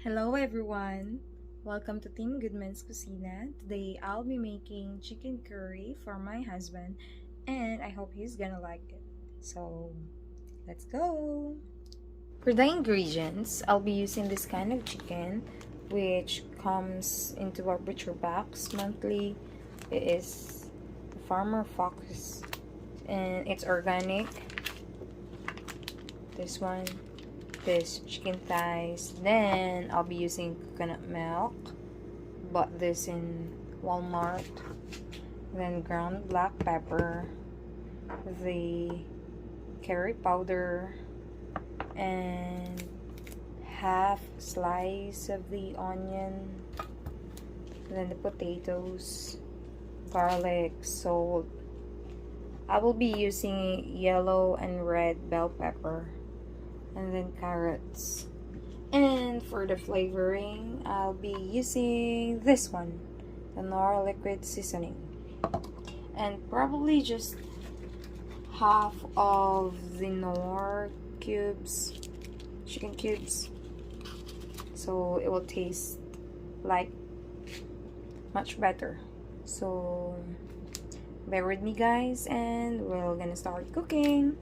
Hello everyone! Welcome to Team Goodman's Cucina. Today I'll be making chicken curry for my husband and I hope he's gonna like it. So, let's go! For the ingredients, I'll be using this kind of chicken which comes into our butcher box monthly. It is Farmer Focus and it's organic. This one. This chicken thighs. Then I'll be using coconut milk. Bought this in Walmart. Then ground black pepper, the curry powder, and half slice of the onion. Then the potatoes, garlic, salt. I will be using yellow and red bell pepper. And then carrots. And for the flavoring, I'll be using this one, the knorr liquid seasoning, and probably just half of the knorr cubes, chicken cubes, so it will taste like much better. So bear with me guys, and we're gonna start cooking.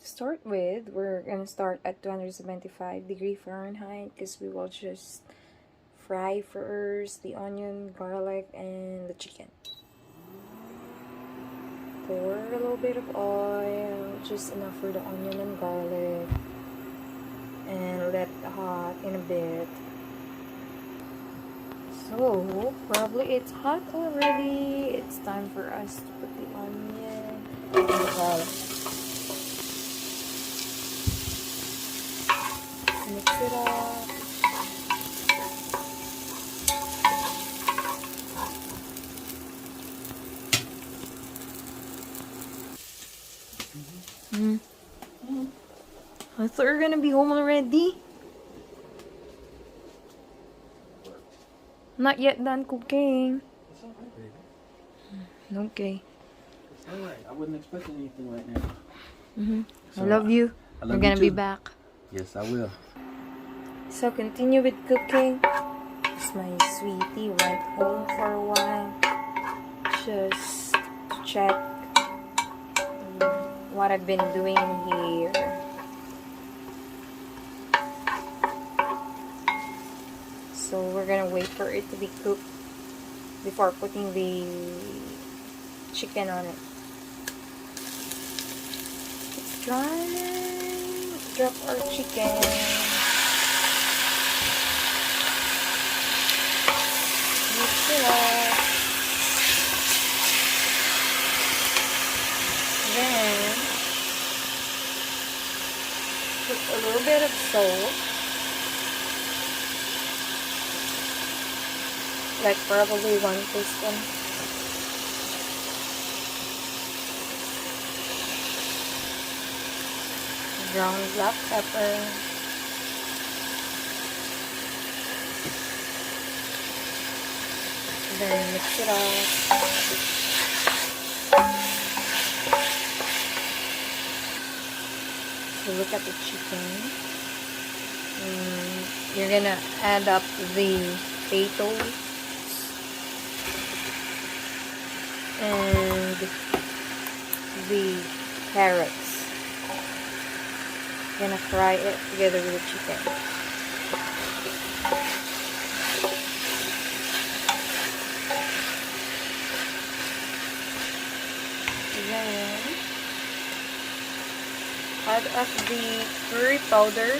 To start with, we're gonna start at 275 Fahrenheit because we will just fry first the onion, garlic, and the chicken. Pour a little bit of oil, just enough for the onion and garlic, and let it hot in a bit. So probably it's hot already. It's time for us to put the onion and the garlic. Mix it up. I thought we were gonna be home already. Not yet done cooking. It's alright, baby. Okay. It's alright. I wasn't expecting anything right now. I love you. We're gonna be back. Yes, I will. So continue with cooking. My sweetie went home for a while just to check what I've been doing here. So we're gonna wait for it to be cooked before putting the chicken on it. It's drying. Let's drop our chicken. Mix it up. Then put a little bit of salt, like probably 1 teaspoon. Ground black pepper. Then mix it up. So look at the chicken. You're gonna add up the potatoes and the carrots. You're gonna fry it together with the chicken. Then add up the curry powder.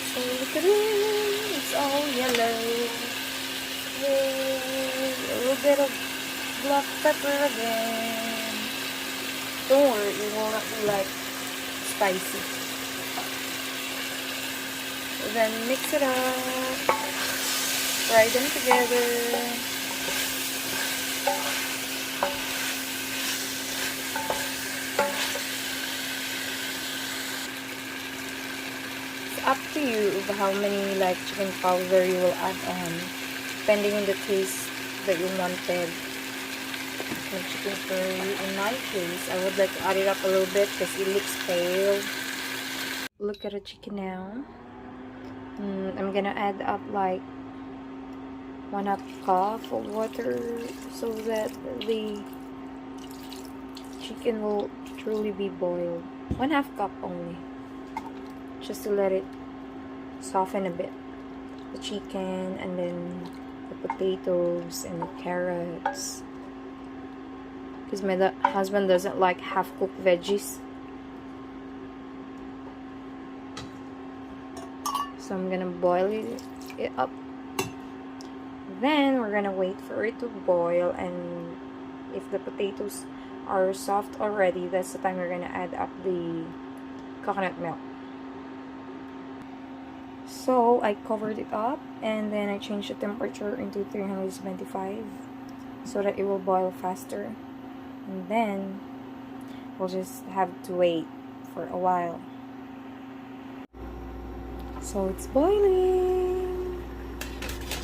So look at it, it's all yellow. Yay. A little bit of black pepper again. Don't worry, it will not be like spicy. Then mix it up. Fry them together. up to you of how many like chicken powder you will add on, depending on the taste that you wanted. Like chicken curry. In my case, I would like to add it up a little bit because it looks pale. Look at the chicken now. I'm gonna add up like 1/2 cup of water so that the chicken will truly be boiled. 1/2 cup only, just to let it soften a bit. The chicken and then the potatoes and the carrots. Because my husband doesn't like half-cooked veggies. So I'm gonna boil it up. Then we're gonna wait for it to boil, and if the potatoes are soft already, that's the time we're gonna add up the coconut milk. So I covered it up and then I changed the temperature into 375 so that it will boil faster. And then we'll just have to wait for a while. So it's boiling.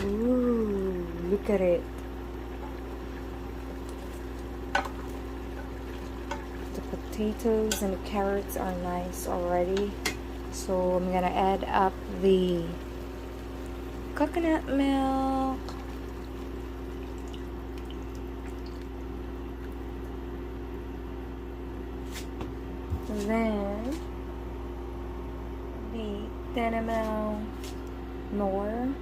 Ooh, look at it. The potatoes and the carrots are nice already. So I'm gonna add up the coconut milk. Then the 10 ml knorr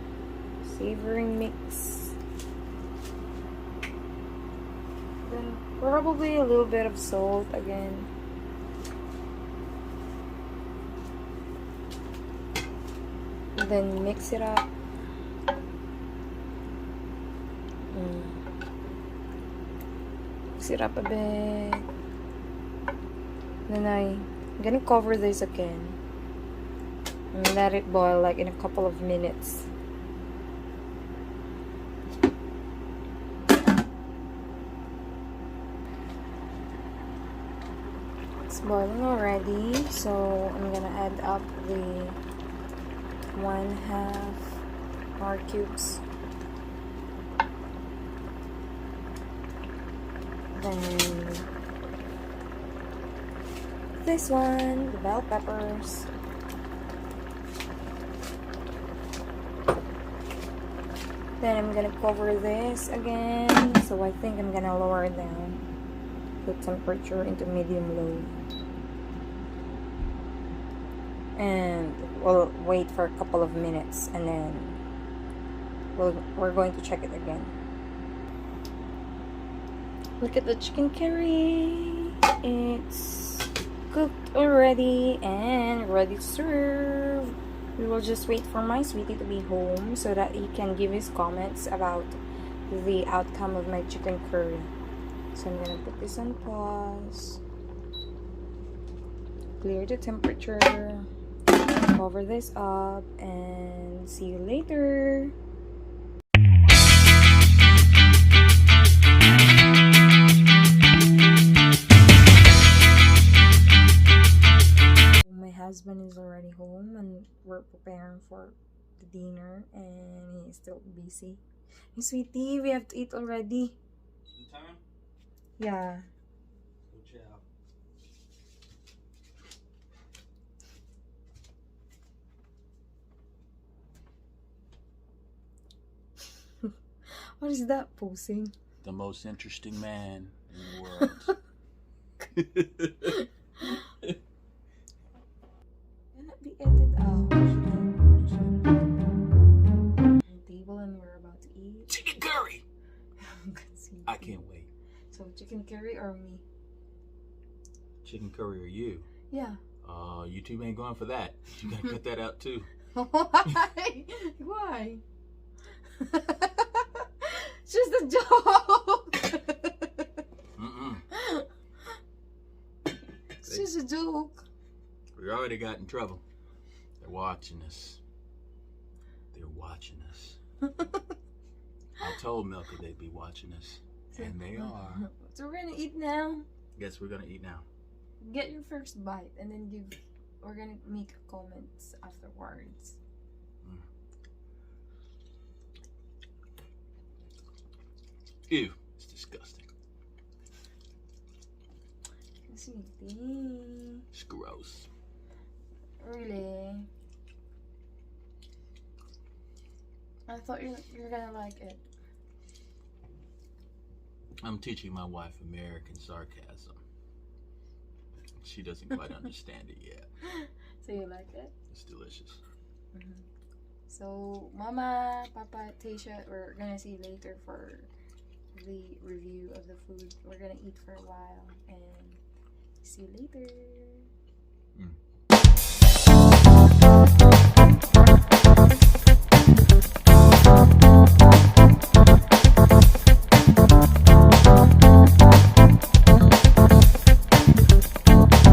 savoring mix. Then probably a little bit of salt again. Then mix it up. Mix it up a bit. Then I'm gonna cover this again and let it boil like in a couple of minutes. It's boiling already, so I'm gonna add up the 1/2 knorr cubes. Then this one, the bell peppers. Then I'm gonna cover this again. So I think I'm gonna lower down the temperature into medium-low. And we'll wait for a couple of minutes and then we're going to check it again. Look at the chicken curry. It's cooked already and ready to serve. We will just wait for my sweetie to be home so that he can give his comments about the outcome of my chicken curry. So I'm gonna put this on pause, clear the temperature, cover this up, and see you later. Husband is already home and we're preparing for the dinner and he's still busy. Hey sweetie, we have to eat already. The time? Yeah. Go chow. What is that posing? The most interesting man in the world. Cannot be edited out. Table and we're about to eat Chicken curry. I can't wait. So chicken curry or me? Chicken curry or you? Yeah. YouTube ain't going for that. You gotta cut that out too. Why? Why? It's just a joke. It's just a joke. We already got in trouble. They're watching us. They're watching us. I told Milka they'd be watching us. And they are. So we're gonna eat now. Guess we're gonna eat now. Get your first bite and then give we're gonna make comments afterwards. Ew, it's disgusting. Sweetie. It's gross. Really? I thought you're gonna like it. I'm teaching my wife American sarcasm. She doesn't quite understand it yet. So you like it? It's delicious. So Mama, Papa, Tasha, we're gonna see you later for the review of the food. We're gonna eat for a while and see you later.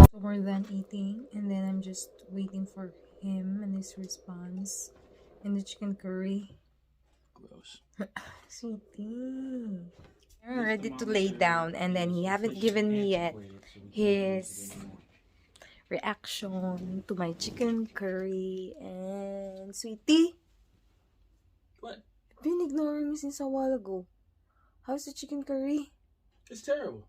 So we're done eating, and then I'm just waiting for him and his response and the chicken curry. Gross. Sweetie. I'm ready to lay down, and then he haven't given me yet his reaction to my chicken curry. And Sweetie, What? I've been ignoring me since a while ago. How's the chicken curry? It's terrible.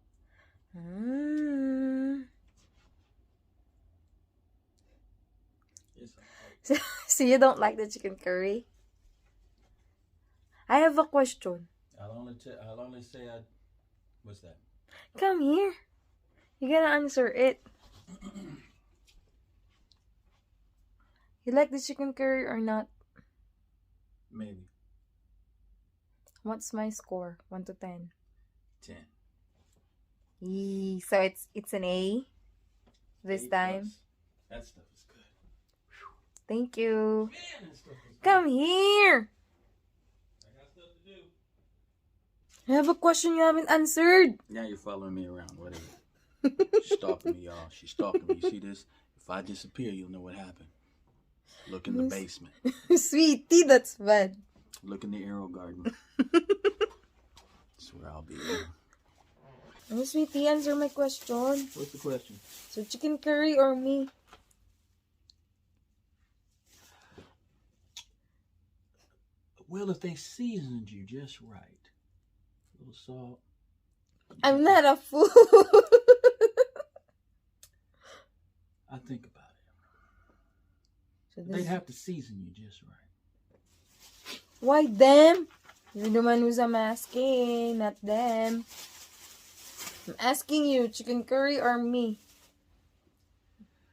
So you don't like the chicken curry? I have a question. I'll only say what's that? Come here. You gotta answer it. You like the chicken curry or not? Maybe. What's my score? 1 to 10. 10. Yee. So it's an A this 8+. time. That stuff is good. Thank you. Man, that stuff is good. Come here. I got stuff to do. I have a question you haven't answered. Now you're following me around. What is it? She's stalking me, y'all. She's stalking me. See this? If I disappear, you'll know what happened. Look in the basement. Sweetie, that's bad. Look in the arrow garden. That's where I'll be. Oh, Sweetie, answer my question. What's the question? So chicken curry or me? Well, if they seasoned you just right. A little salt. I'm not a fool. I think about it. So They'd have to season you just right. Why them? You're the one who's I'm asking, not them. I'm asking you, chicken curry or me?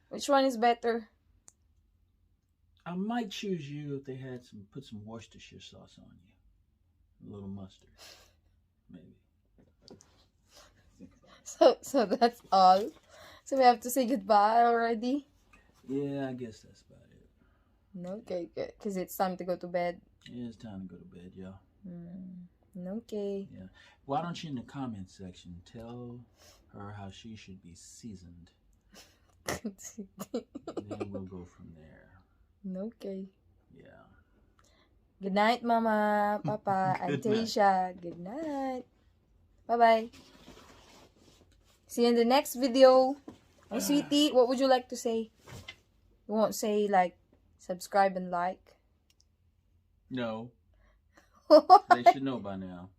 Which one is better? I might choose you if they had put some Worcestershire sauce on you. A little mustard. Maybe. So that's all. So we have to say goodbye already? Yeah, I guess that's about it. Okay, good. Because it's time to go to bed. Yeah, it's time to go to bed, y'all. Okay. Yeah. Why don't you in the comment section tell her how she should be seasoned? Then we'll go from there. Okay. Yeah. Good night, Mama, Papa, and Good night. Tasha. Good night. Bye-bye. See you in the next video. Oh, Sweetie, what would you like to say? You won't say, like, subscribe and like? No. They should know by now.